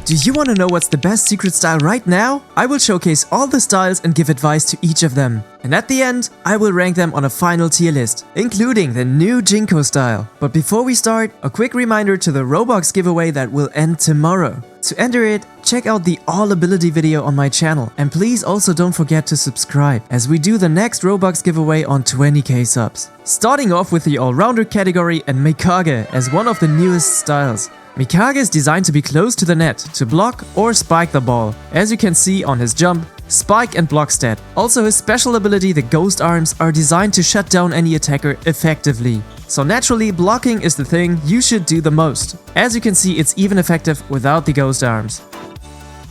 Do you want to know what's the best secret style right now? I will showcase all the styles and give advice to each of them. And at the end, I will rank them on a final tier list, including the new Jinko style. But before we start, a quick reminder to the Roblox giveaway that will end tomorrow. To enter it, check out the All Ability video on my channel. And please also don't forget to subscribe, as we do the next Robux giveaway on 20k subs. Starting off with the All-Rounder category and MIKAGE as one of the newest styles. MIKAGE is designed to be close to the net, to block or spike the ball, as you can see on his jump, spike and block stat. Also his special ability, the ghost arms, are designed to shut down any attacker effectively. So naturally, blocking is the thing you should do the most. As you can see, it's even effective without the ghost arms.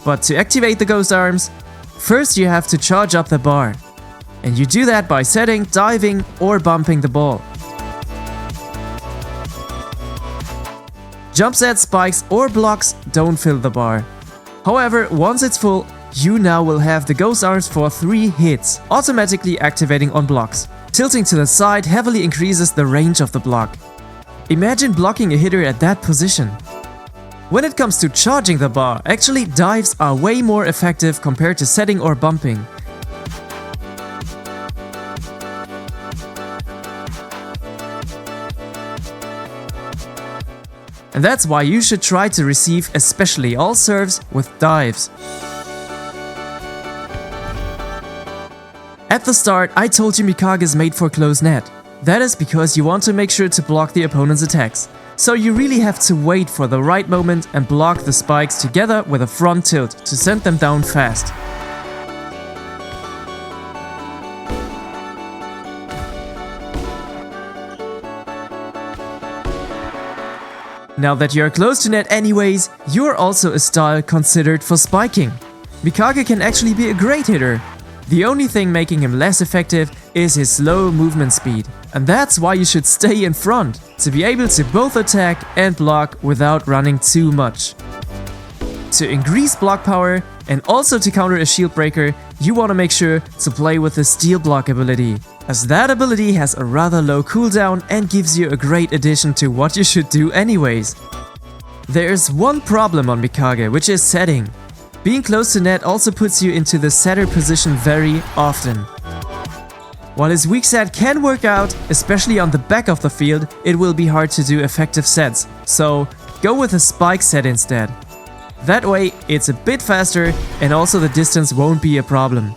But to activate the ghost arms, first you have to charge up the bar. And you do that by setting, diving or bumping the ball. Jump set, spikes or blocks don't fill the bar. However, once it's full, you now will have the ghost arms for 3 hits, automatically activating on blocks. Tilting to the side heavily increases the range of the block. Imagine blocking a hitter at that position. When it comes to charging the bar, actually dives are way more effective compared to setting or bumping. And that's why you should try to receive especially all serves with dives. At the start, I told you MIKAGE is made for close net. That is because you want to make sure to block the opponent's attacks. So you really have to wait for the right moment and block the spikes together with a front tilt to send them down fast. Now that you're close to net anyways, you're also a style considered for spiking. MIKAGE can actually be a great hitter. The only thing making him less effective is his slow movement speed. And that's why you should stay in front, to be able to both attack and block without running too much. To increase block power and also to counter a shield breaker, you want to make sure to play with the steel block ability, as that ability has a rather low cooldown and gives you a great addition to what you should do anyways. There's one problem on MIKAGE, which is setting. Being close to net also puts you into the setter position very often. While his weak set can work out, especially on the back of the field, it will be hard to do effective sets, so go with a spike set instead. That way, it's a bit faster and also the distance won't be a problem.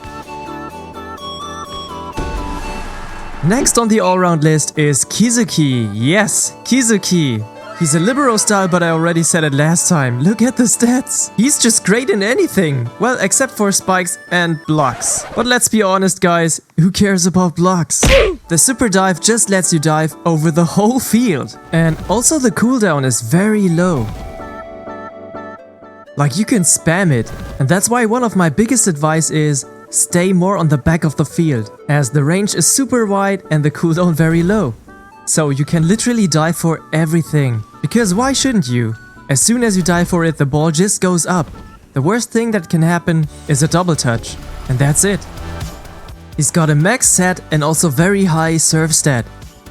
Next on the all-round list is KISUKI. Yes, KISUKI. He's a libero style, but I already said it last time. Look at the stats. He's just great in anything. Well, except for spikes and blocks. But let's be honest guys, who cares about blocks? The super dive just lets you dive over the whole field. And also the cooldown is very low. Like you can spam it. And that's why one of my biggest advice is stay more on the back of the field, as the range is super wide and the cooldown very low. So you can literally dive for everything. Because why shouldn't you? As soon as you dive for it, the ball just goes up. The worst thing that can happen is a double touch. And that's it. He's got a max set and also very high serve stat.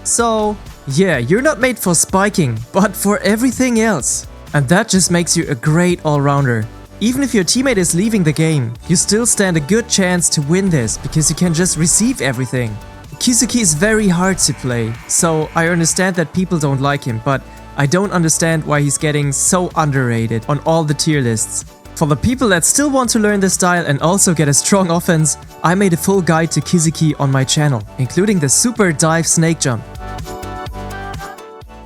So yeah, you're not made for spiking, but for everything else. And that just makes you a great all-rounder. Even if your teammate is leaving the game, you still stand a good chance to win this because you can just receive everything. KISUKI is very hard to play, so I understand that people don't like him, but I don't understand why he's getting so underrated on all the tier lists. For the people that still want to learn this style and also get a strong offense, I made a full guide to KISUKI on my channel, including the super dive snake jump.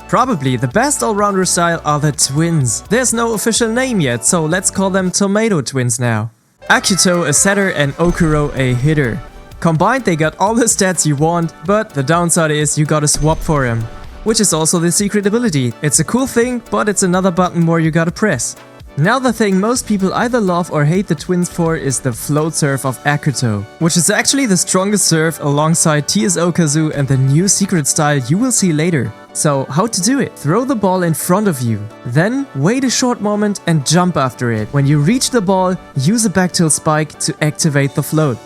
Probably the best all-rounder style are the twins. There's no official name yet, so let's call them tomato twins now. AKITO a setter and Okuro a hitter. Combined they got all the stats you want, but the downside is you gotta swap for him. Which is also the secret ability. It's a cool thing, but it's another button more you gotta press. Now the thing most people either love or hate the twins for is the float serve of AKITO, which is actually the strongest serve alongside OKAZU and the new secret style you will see later. So how to do it? Throw the ball in front of you, then wait a short moment and jump after it. When you reach the ball, use a back tilt spike to activate the float.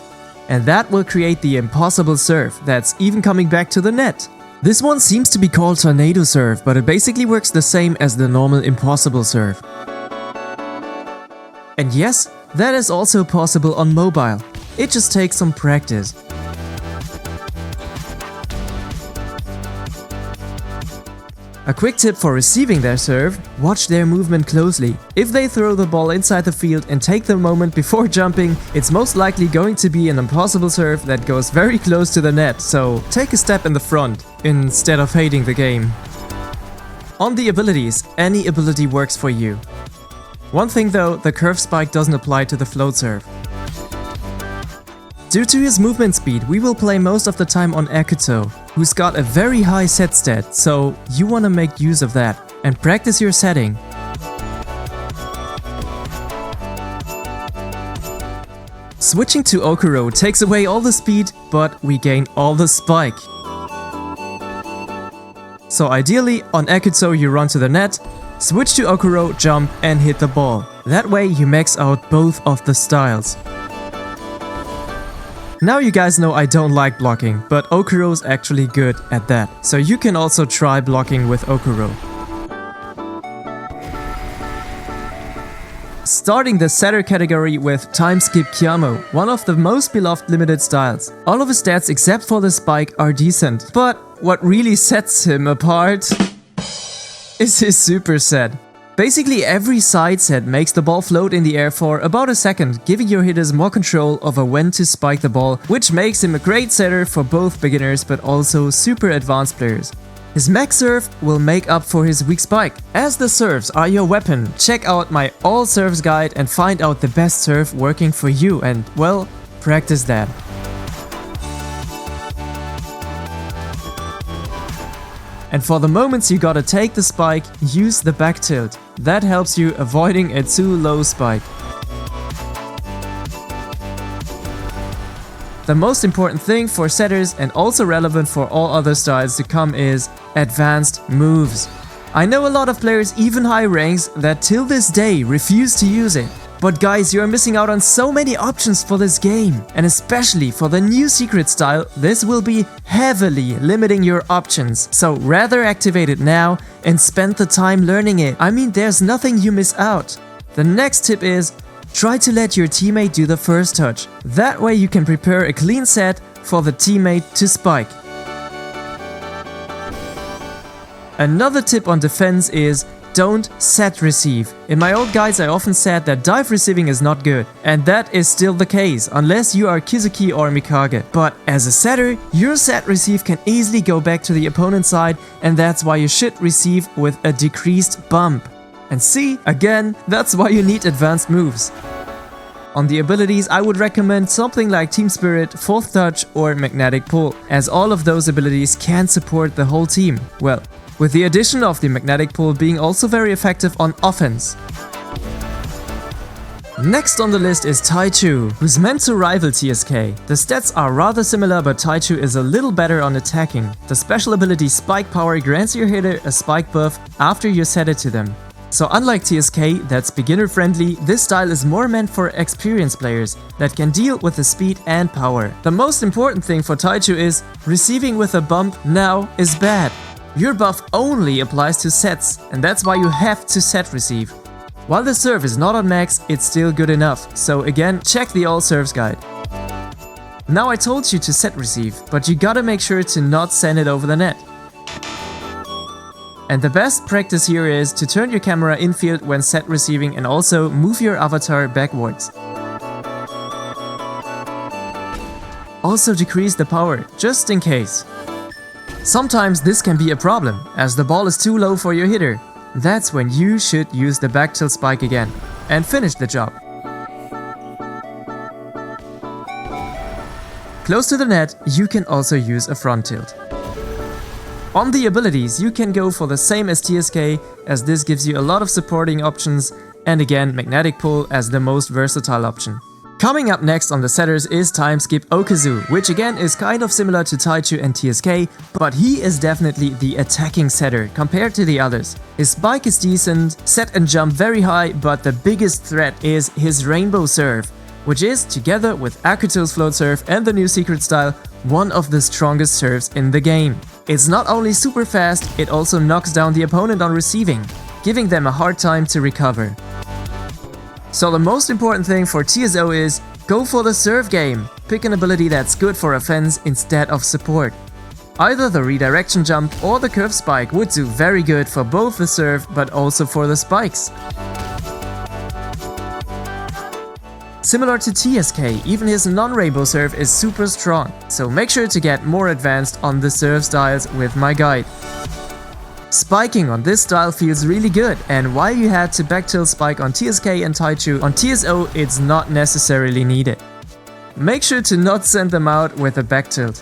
And that will create the impossible serve that's even coming back to the net. This one seems to be called tornado serve, but it basically works the same as the normal impossible serve. And yes, that is also possible on mobile. It just takes some practice. A quick tip for receiving their serve: watch their movement closely. If they throw the ball inside the field and take the moment before jumping, it's most likely going to be an impossible serve that goes very close to the net, so take a step in the front instead of hating the game. On the abilities, any ability works for you. One thing though, the curve spike doesn't apply to the float serve. Due to his movement speed, we will play most of the time on Akito, who's got a very high set stat, so you want to make use of that and practice your setting. Switching to Okuro takes away all the speed, but we gain all the spike. So ideally, on Akito you run to the net, switch to Okuro, jump and hit the ball. That way you max out both of the styles. Now you guys know I don't like blocking, but Okuro's actually good at that. So you can also try blocking with Okuro. Starting the setter category with time skip KYAMO, one of the most beloved limited styles. All of his stats except for the spike are decent, but what really sets him apart is his super set. Basically every side set makes the ball float in the air for about a second, giving your hitters more control over when to spike the ball, which makes him a great setter for both beginners but also super advanced players. His max serve will make up for his weak spike. As the serves are your weapon, check out my all serves guide and find out the best serve working for you and, well, practice that. And for the moments you gotta take the spike, use the back tilt. That helps you avoiding a too low spike. The most important thing for setters and also relevant for all other styles to come is advanced moves. I know a lot of players, even high ranks, that till this day refuse to use it. But guys, you are missing out on so many options for this game. And especially for the new secret style, this will be heavily limiting your options. So rather activate it now and spend the time learning it. I mean, there's nothing you miss out. The next tip is, try to let your teammate do the first touch. That way you can prepare a clean set for the teammate to spike. Another tip on defense is, don't set receive. In my old guides I often said that dive receiving is not good, and that is still the case unless you are KISUKI or MIKAGE. But as a setter, your set receive can easily go back to the opponent's side, and that's why you should receive with a decreased bump. And see, again, that's why you need advanced moves. On the abilities, I would recommend something like Team Spirit, Fourth Touch or Magnetic Pull, as all of those abilities can support the whole team. Well, with the addition of the Magnetic Pull being also very effective on offense. Next on the list is TAICHOU, who's meant to rival TSK. The stats are rather similar, but TAICHOU is a little better on attacking. The special ability Spike Power grants your hitter a spike buff after you set it to them. So unlike TSK, that's beginner friendly, this style is more meant for experienced players that can deal with the speed and power. The most important thing for TAICHOU is, receiving with a bump now is bad. Your buff only applies to sets, and that's why you have to set receive. While the serve is not on max, it's still good enough, so again, check the all serves guide. Now I told you to set receive, but you gotta make sure to not send it over the net. And the best practice here is to turn your camera infield when set receiving and also move your avatar backwards. Also decrease the power, just in case. Sometimes this can be a problem, as the ball is too low for your hitter. That's when you should use the back tilt spike again and finish the job. Close to the net, you can also use a front tilt. On the abilities, you can go for the same as TSK, as this gives you a lot of supporting options, and again, Magnetic Pull as the most versatile option. Coming up next on the setters is time skip OKAZU, which again is kind of similar to TAICHOU and TSK, but he is definitely the attacking setter compared to the others. His spike is decent, set and jump very high, but the biggest threat is his rainbow serve, which is, together with Akito's float serve and the new secret style, one of the strongest serves in the game. It's not only super fast, it also knocks down the opponent on receiving, giving them a hard time to recover. So the most important thing for TSO is go for the serve game. Pick an ability that's good for offense instead of support. Either the redirection jump or the curve spike would do very good for both the serve but also for the spikes. Similar to TSK, even his non-rainbow serve is super strong, so make sure to get more advanced on the serve styles with my guide. Spiking on this style feels really good, and while you had to back tilt spike on TSK and Taichou, on TSO it's not necessarily needed. Make sure to not send them out with a back tilt.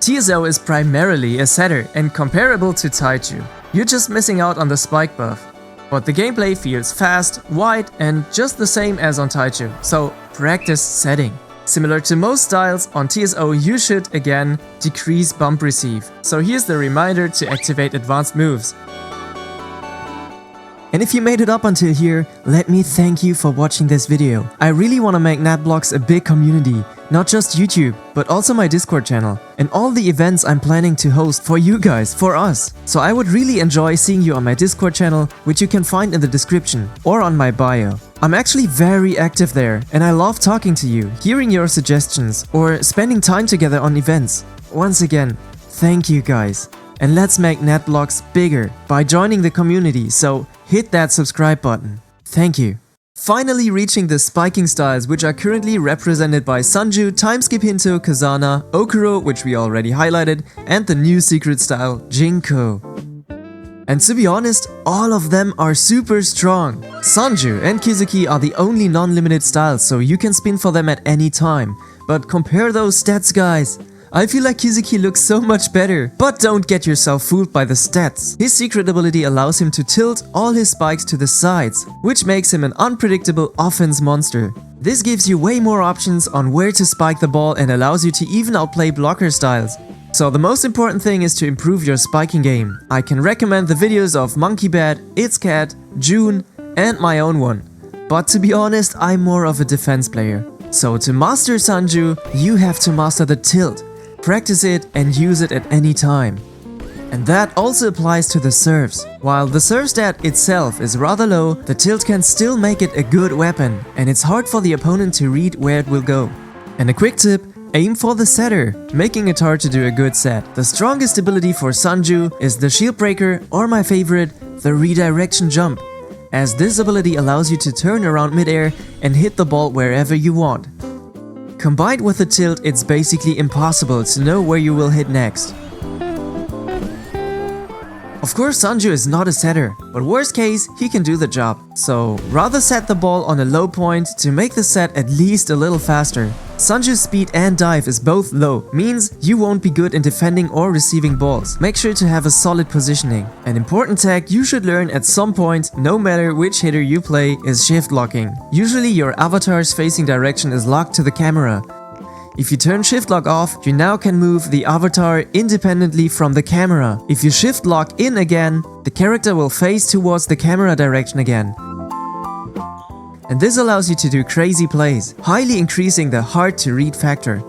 TSO is primarily a setter and comparable to Taichou. You're just missing out on the spike buff. But the gameplay feels fast, wide and just the same as on Taichou, so practice setting. Similar to most styles, on TSO you should again decrease bump receive. So here's the reminder to activate advanced moves. And if you made it up until here, let me thank you for watching this video. I really want to make NetBlocks a big community, not just YouTube, but also my Discord channel, and all the events I'm planning to host for you guys, for us. So I would really enjoy seeing you on my Discord channel, which you can find in the description or on my bio. I'm actually very active there, and I love talking to you, hearing your suggestions, or spending time together on events. Once again, thank you guys. And let's make NetBlocks bigger by joining the community, so hit that subscribe button. Thank you. Finally reaching the spiking styles, which are currently represented by SANJU, Timeskip Hinto, KAZANA, Okuro, which we already highlighted, and the new secret style, Jinko. And to be honest, all of them are super strong. SANJU and KISUKI are the only non-limited styles, so you can spin for them at any time. But compare those stats, guys. I feel like KISUKI looks so much better, but don't get yourself fooled by the stats. His secret ability allows him to tilt all his spikes to the sides, which makes him an unpredictable offense monster. This gives you way more options on where to spike the ball and allows you to even outplay blocker styles. So the most important thing is to improve your spiking game. I can recommend the videos of MonkeyBat, It's Cat, June, and my own one. But to be honest, I'm more of a defense player. So to master SANJU, you have to master the tilt. Practice it and use it at any time. And that also applies to the serves. While the serve stat itself is rather low, the tilt can still make it a good weapon, and it's hard for the opponent to read where it will go. And a quick tip, aim for the setter, making it hard to do a good set. The strongest ability for SANJU is the shield breaker, or my favorite, the redirection jump, as this ability allows you to turn around midair and hit the ball wherever you want. Combined with the tilt, it's basically impossible to know where you will hit next. Of course, SANJU is not a setter, but worst case, he can do the job. So rather set the ball on a low point to make the set at least a little faster. SANJU's speed and dive is both low, means you won't be good in defending or receiving balls. Make sure to have a solid positioning. An important tech you should learn at some point, no matter which hitter you play, is shift locking. Usually your avatar's facing direction is locked to the camera. If you turn shift lock off, you now can move the avatar independently from the camera. If you shift lock in again, the character will face towards the camera direction again. And this allows you to do crazy plays, highly increasing the hard to read factor.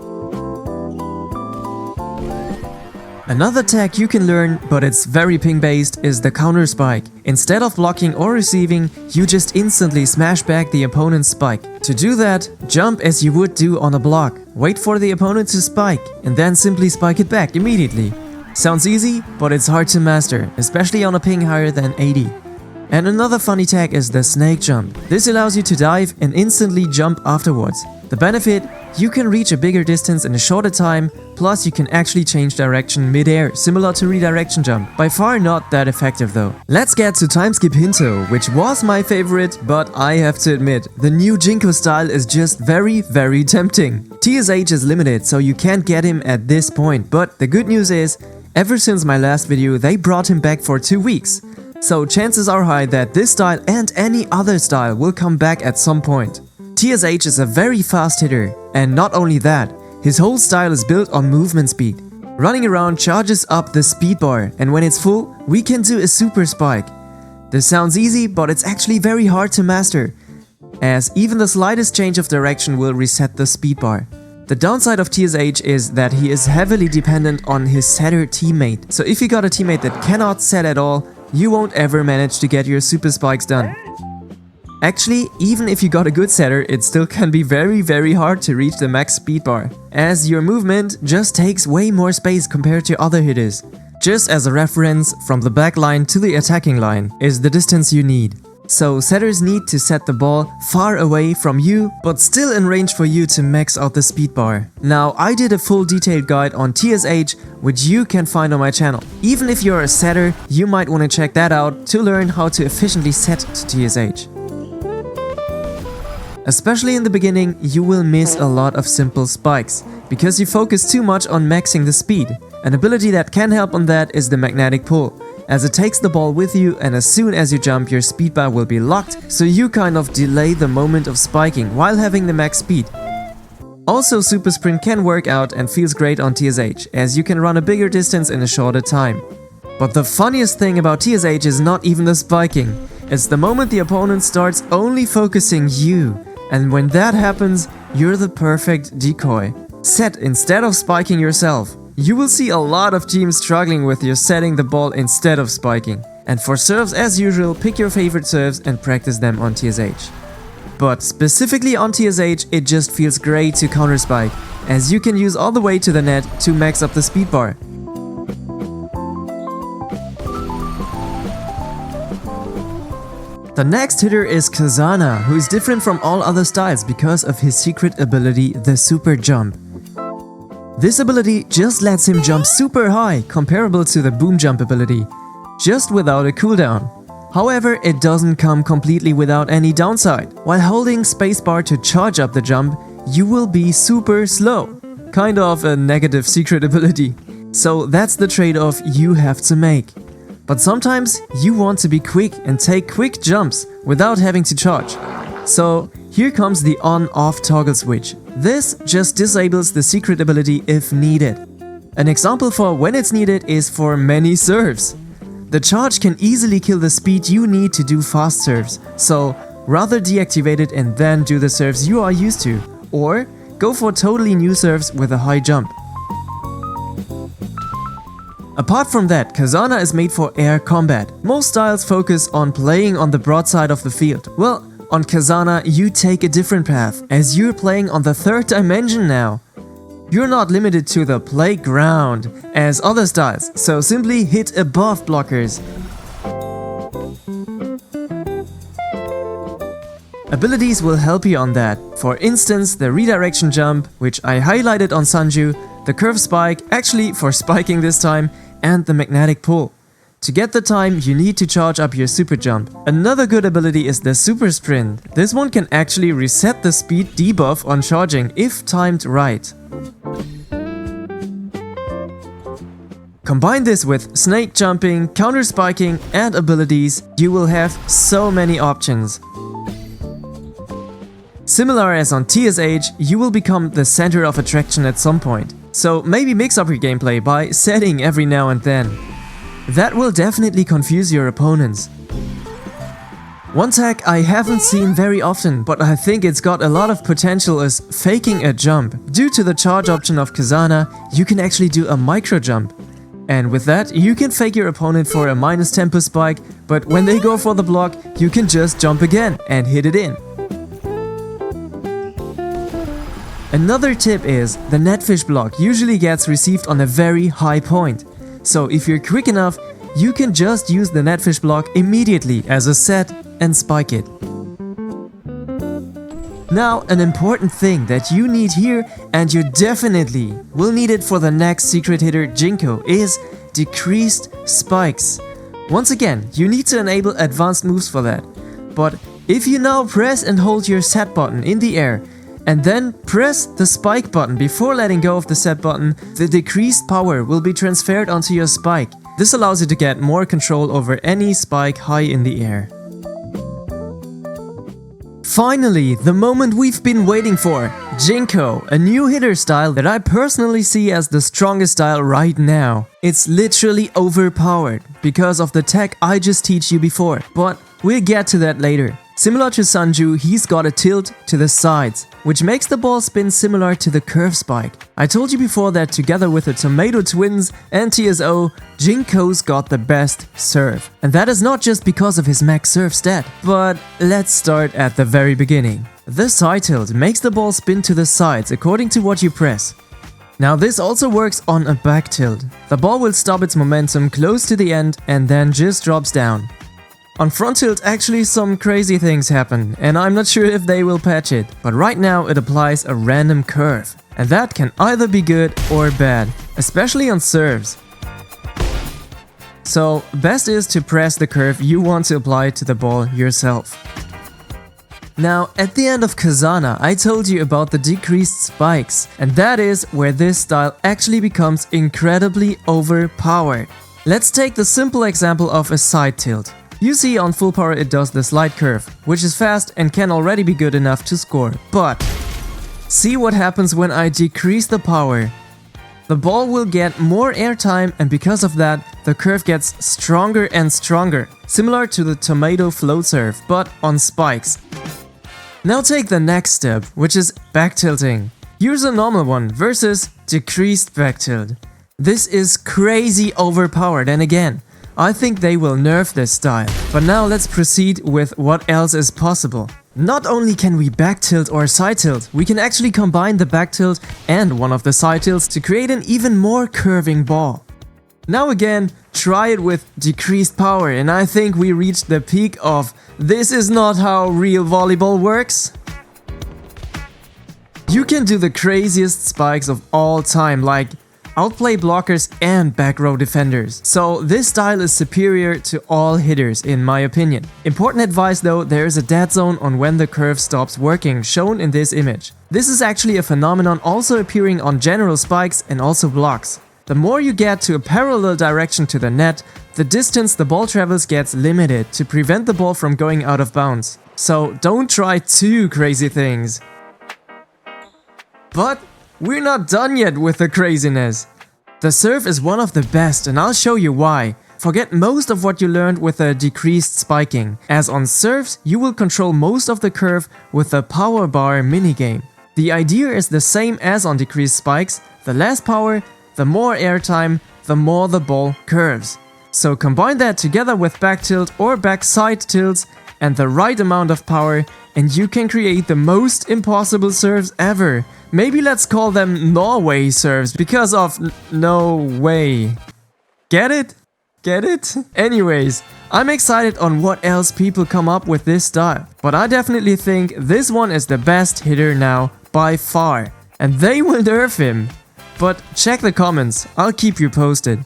Another tech you can learn, but it's very ping based, is the counter spike. Instead of blocking or receiving, you just instantly smash back the opponent's spike. To do that, jump as you would do on a block. Wait for the opponent to spike, and then simply spike it back immediately. Sounds easy, but it's hard to master, especially on a ping higher than 80. And another funny tech is the snake jump. This allows you to dive and instantly jump afterwards. The benefit, you can reach a bigger distance in a shorter time, plus you can actually change direction mid-air, similar to redirection jump. By far not that effective though. Let's get to Timeskip Hinto, which was my favorite, but I have to admit, the new Jinko style is just very tempting. TSH is limited, so you can't get him at this point, but the good news is, ever since my last video, they brought him back for 2 weeks. So chances are high that this style and any other style will come back at some point. TSH is a very fast hitter, and not only that, his whole style is built on movement speed. Running around charges up the speed bar, and when it's full, we can do a super spike. This sounds easy, but it's actually very hard to master, as even the slightest change of direction will reset the speed bar. The downside of TSH is that he is heavily dependent on his setter teammate, so if you got a teammate that cannot set at all, you won't ever manage to get your super spikes done. Actually, even if you got a good setter, it still can be very hard to reach the max speed bar, as your movement just takes way more space compared to other hitters. Just as a reference, from the back line to the attacking line is the distance you need. So setters need to set the ball far away from you, but still in range for you to max out the speed bar. Now, I did a full detailed guide on TSH, which you can find on my channel. Even if you're a setter, you might want to check that out to learn how to efficiently set to TSH. Especially in the beginning, you will miss a lot of simple spikes, because you focus too much on maxing the speed. An ability that can help on that is the magnetic pull, as it takes the ball with you, and as soon as you jump, your speed bar will be locked, so you kind of delay the moment of spiking while having the max speed. Also, super sprint can work out and feels great on TSH, as you can run a bigger distance in a shorter time. But the funniest thing about TSH is not even the spiking, it's the moment the opponent starts only focusing you, and when that happens, you're the perfect decoy. Set instead of spiking yourself. You will see a lot of teams struggling with you setting the ball instead of spiking. And for serves, as usual, pick your favorite serves and practice them on TSH. But specifically on TSH, it just feels great to counter spike, as you can use all the way to the net to max up the speed bar. The next hitter is KAZANA, who is different from all other styles because of his secret ability, the super jump. This ability just lets him jump super high, comparable to the boom jump ability, just without a cooldown. However, it doesn't come completely without any downside. While holding spacebar to charge up the jump, you will be super slow. Kind of a negative secret ability. So that's the trade-off you have to make. But sometimes you want to be quick and take quick jumps without having to charge. So here comes the on-off toggle switch. This just disables the secret ability if needed. An example for when it's needed is for many serves. The charge can easily kill the speed you need to do fast serves, so rather deactivate it and then do the serves you are used to, or go for totally new serves with a high jump. Apart from that, KAZANA is made for air combat. Most styles focus on playing on the broadside of the field. Well, on KAZANA you take a different path, as you're playing on the third dimension now. You're not limited to the playground as other styles, so simply hit above blockers. Abilities will help you on that. For instance, the redirection jump, which I highlighted on SANJU, the curve spike, actually for spiking this time, and the magnetic pull. To get the time, you need to charge up your super jump. Another good ability is the super sprint. This one can actually reset the speed debuff on charging if timed right. Combine this with snake jumping, counter spiking and abilities, you will have so many options. Similar as on TSH, you will become the center of attraction at some point. So maybe mix up your gameplay by setting every now and then. That will definitely confuse your opponents. One tag I haven't seen very often, but I think it's got a lot of potential, is faking a jump. Due to the charge option of KAZANA, you can actually do a micro jump. And with that, you can fake your opponent for a minus tempo spike, but when they go for the block, you can just jump again and hit it in. Another tip is, the netfish block usually gets received on a very high point. So if you're quick enough, you can just use the netfish block immediately as a set and spike it. Now, an important thing that you need here, and you definitely will need it for the next secret hitter Jinko, is decreased spikes. Once again, you need to enable advanced moves for that. But if you now press and hold your set button in the air, and then press the spike button before letting go of the set button, the decreased power will be transferred onto your spike. This allows you to get more control over any spike high in the air. Finally, the moment we've been waiting for, Jinko, a new hitter style that I personally see as the strongest style right now. It's literally overpowered because of the tech I just teach you before, but we'll get to that later. Similar to Sanju, he's got a tilt to the sides, which makes the ball spin similar to the curve spike. I told you before that together with the Tomato Twins and TSO, Jinko's got the best serve. And that is not just because of his max serve stat, but let's start at the very beginning. The side tilt makes the ball spin to the sides according to what you press. Now this also works on a back tilt. The ball will stop its momentum close to the end and then just drops down. On front tilt actually some crazy things happen, and I'm not sure if they will patch it, but right now it applies a random curve, and that can either be good or bad, especially on serves. So best is to press the curve you want to apply to the ball yourself. Now at the end of KAZANA I told you about the decreased spikes, and that is where this style actually becomes incredibly overpowered. Let's take the simple example of a side tilt. You see on full power it does the slide curve, which is fast and can already be good enough to score. But see what happens when I decrease the power. The ball will get more airtime, and because of that, the curve gets stronger and stronger, similar to the tomato float serve, but on spikes. Now take the next step, which is back tilting. Here's a normal one versus decreased back tilt. This is crazy overpowered, and again, I think they will nerf this style. But now let's proceed with what else is possible. Not only can we back tilt or side tilt, we can actually combine the back tilt and one of the side tilts to create an even more curving ball. Now again, try it with decreased power, and I think we reached the peak of this is not how real volleyball works. You can do the craziest spikes of all time, like outplay blockers and back row defenders. So this style is superior to all hitters in my opinion. Important advice though, there is a dead zone on when the curve stops working, shown in this image. This is actually a phenomenon also appearing on general spikes and also blocks. The more you get to a parallel direction to the net, the distance the ball travels gets limited to prevent the ball from going out of bounds. So don't try too crazy things. But we're not done yet with the craziness. The serve is one of the best, and I'll show you why. Forget most of what you learned with the decreased spiking, as on serves you will control most of the curve with the power bar minigame. The idea is the same as on decreased spikes: the less power, the more airtime, the more the ball curves. So combine that together with back tilt or back side tilts and the right amount of power, and you can create the most impossible serves ever. Maybe let's call them Norway serves because of no way. Get it? Get it? Anyways, I'm excited on what else people come up with this style, but I definitely think this one is the best hitter now by far, and they will nerf him. But check the comments, I'll keep you posted.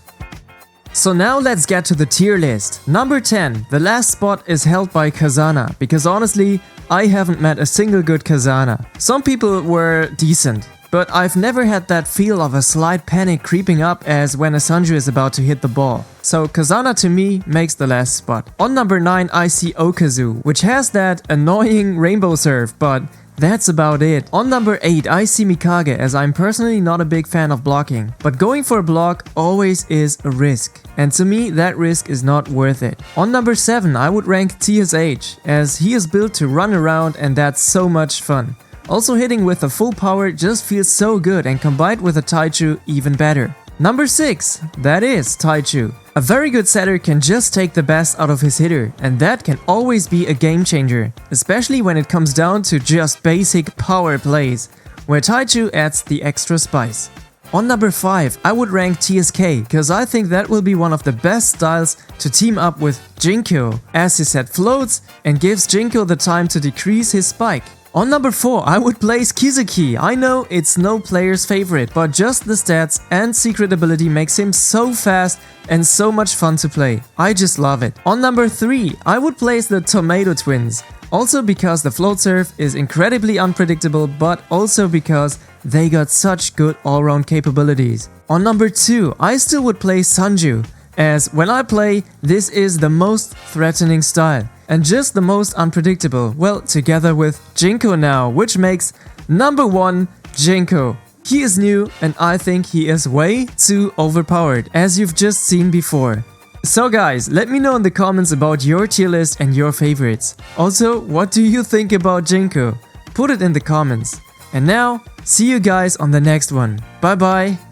So now let's get to the tier list. Number 10, the last spot is held by KAZANA, because honestly, I haven't met a single good KAZANA. Some people were decent, but I've never had that feel of a slight panic creeping up as when a SANJU is about to hit the ball. So KAZANA to me makes the last spot. On number 9 I see OKAZU, which has that annoying rainbow serve, but that's about it. On number 8 I see MIKAGE, as I'm personally not a big fan of blocking, but going for a block always is a risk, and to me that risk is not worth it. On number 7 I would rank TSH, as he is built to run around and that's so much fun. Also hitting with a full power just feels so good, and combined with a TAICHOU even better. Number 6, that is TAICHOU. A very good setter can just take the best out of his hitter, and that can always be a game changer, especially when it comes down to just basic power plays, where TAICHOU adds the extra spice. On number 5, I would rank TSK, because I think that will be one of the best styles to team up with Jinko, as his set floats and gives Jinko the time to decrease his spike. On number 4, I would place KISUKI. I know it's no player's favorite, but just the stats and secret ability makes him so fast and so much fun to play. I just love it. On number 3, I would place the Tomato Twins. Also because the float serve is incredibly unpredictable, but also because they got such good all-round capabilities. On number 2, I still would place SANJU, as when I play, this is the most threatening style. And just the most unpredictable, well, together with Jinko now, which makes number 1 Jinko. He is new and I think he is way too overpowered, as you've just seen before. So guys, let me know in the comments about your tier list and your favorites. Also, what do you think about Jinko? Put it in the comments. And now, see you guys on the next one. Bye bye!